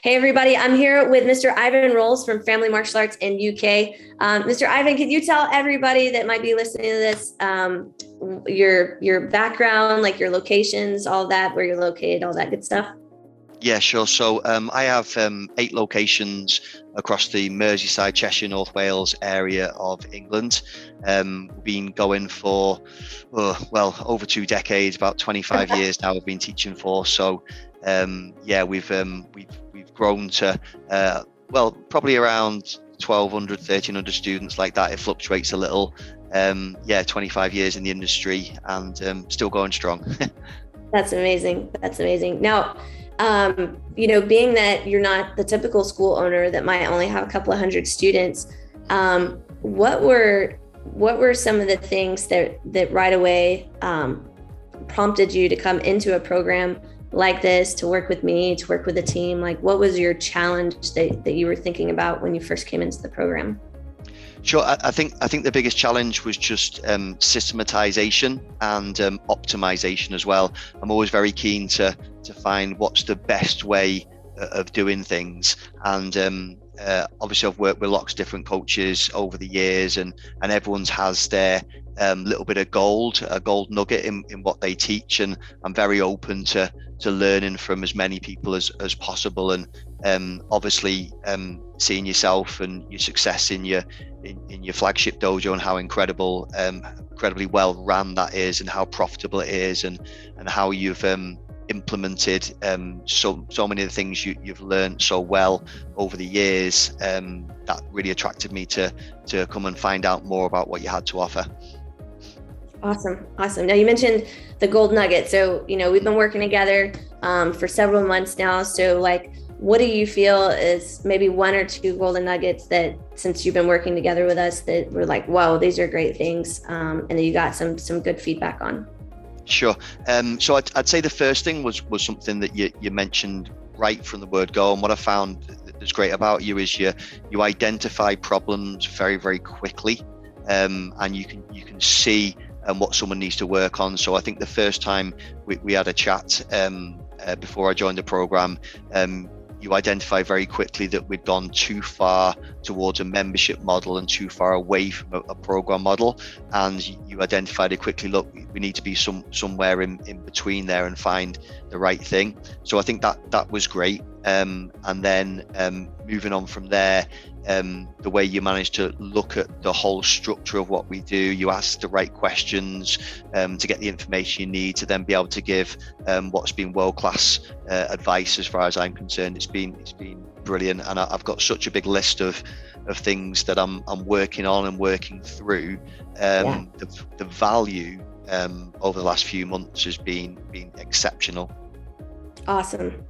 Hey everybody, I'm here with Mr. Ivan Rolls from Family Martial Arts in UK. Mr. Ivan, could you tell everybody that might be listening to this your background, like your locations, all that, where you're located, all that good stuff? Yeah, sure. So I have 8 locations across the Merseyside, Cheshire, North Wales area of England. We've been going for, over 2 decades, about 25 years now. I've been teaching for. So yeah, we've grown to probably around 1,200, 1,300 students like that. It fluctuates a little. Yeah, 25 years in the industry and still going strong. That's amazing. That's amazing. Now, being that you're not the typical school owner that might only have a couple of hundred students, what were some of the things that right away prompted you to come into a program like this, to work with me, to work with a team? Like, what was your challenge that you were thinking about when you first came into the program? Sure. I think the biggest challenge was just systematization and optimization as well. I'm always very keen to find what's the best way of doing things. And obviously, I've worked with lots of different coaches over the years, and everyone's has their little bit of a gold nugget in what they teach. And I'm very open to learning from as many people as possible. And obviously, seeing yourself and your success in your flagship dojo, and how incredibly well run that is, and how profitable it is, and how you've implemented so many of the things you've learned so well over the years, that really attracted me to come and find out more about what you had to offer. Awesome. Now you mentioned the gold nugget. So, we've been working together for several months now. So what do you feel is maybe one or two golden nuggets that, since you've been working together with us, that were like, wow, these are great things, and that you got some good feedback on? Sure. So I'd say the first thing was something that you mentioned right from the word go. And what I found that's great about you is you identify problems very, very quickly, and you can see what someone needs to work on. So I think the first time we had a chat before I joined the program, you identify very quickly that we'd gone too far towards a membership model and too far away from a program model. And you identified it quickly, look, we need to be somewhere in between there and find the right thing. So I think that was great. And then moving on from there, the way you managed to look at the whole structure of what we do, you ask the right questions to get the information you need to then be able to give what's been world-class advice. As far as I'm concerned, it's been brilliant, and I've got such a big list of things that I'm working on and working through. The value over the last few months has been exceptional. Awesome.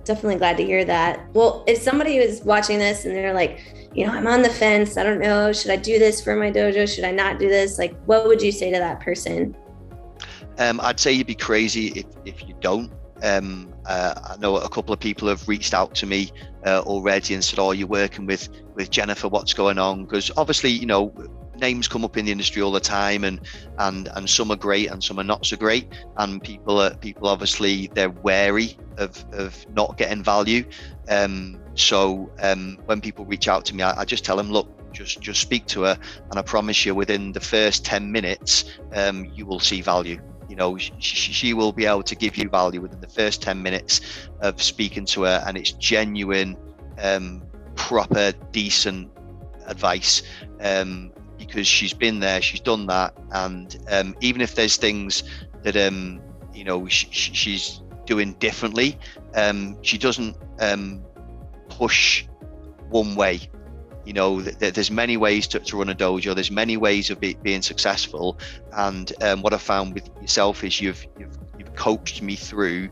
Definitely glad to hear that. Well, if somebody is watching this and they're like, I'm on the fence, I don't know, should I do this for my dojo? Should I not do this? Like, what would you say to that person? I'd say you'd be crazy if you don't. I know a couple of people have reached out to me already and said, "Oh, you're working with Jennifer. What's going on?" Because obviously, names come up in the industry all the time, and some are great and some are not so great, and people obviously they're wary of not getting value. So when people reach out to me, I just tell them, look, just speak to her, and I promise you, within the first 10 minutes, you will see value. She will be able to give you value within the first 10 minutes of speaking to her, and it's genuine, proper, decent advice. Because she's been there, she's done that, and even if there's things that she's doing differently, she doesn't push one way. There's many ways to run a dojo. There's many ways of being successful, and what I found with yourself is you've coached me through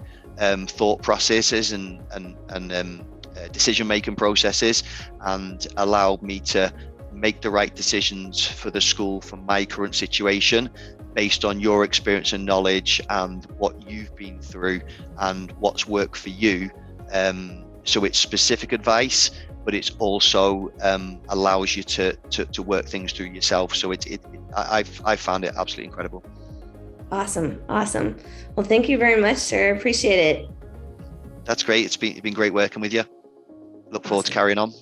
thought processes and decision-making processes, and allowed me to make the right decisions for the school from my current situation, based on your experience and knowledge and what you've been through and what's worked for you. So it's specific advice, but it's also allows you to work things through yourself. So I found it absolutely incredible. Awesome. Well, thank you very much, sir. Appreciate it. That's great. It's been great working with you. Look forward to carrying on.